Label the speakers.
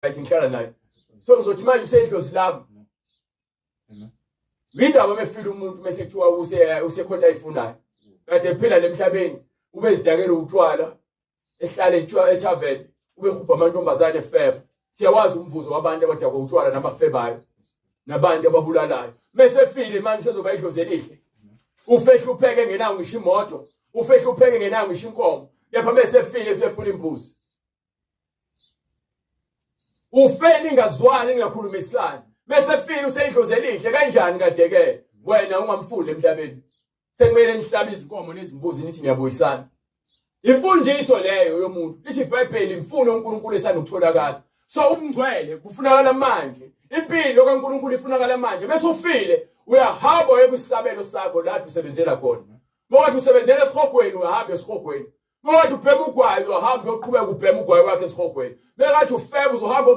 Speaker 1: ayithi ngihlala naye so ngizothi manje usendlozi lami indaba befile umuntu bese kuthiwa usekhona ayifunayo kade ephila emhlabeni ube zidakela utshwala ehlala ethaveni ube khupha amantombazane efeba siyawazi umvuzo wabantu abadakwa utshwala nabafebayo nabantu ababulalayo bese efile manje sezoba idlozi elihle ufehlupheke ngenawo ngisho imoto ufehlupheke ngenawo ngisho inkomo yapha bese efile sefuna imbuzi ufeni ngazwani ningakhulumisani bese efile useyidlozi elihle kanjani kadeke wena ungamfuni emhlabeni sekumele nihlabe izinkomo nezimbuzi nithi ngiyabuyisana imfundiso leyo yomuntu lithi iBhayibheli imfuno uNkulunkulu esanda ukutholakala so umngcwele kufunakala manje impilo kaNkulunkulu ifunakala manje bese ufile uyahamba ekusabelo sakho lapho usebenzela khona ngoba usebenzela esihogweni uyahamba esihogweni ngoba ubhema ugwayi uyahamba uyoqhubeka ubhema ugwayi wakhe esihogweni bekathi ufebe uzohamba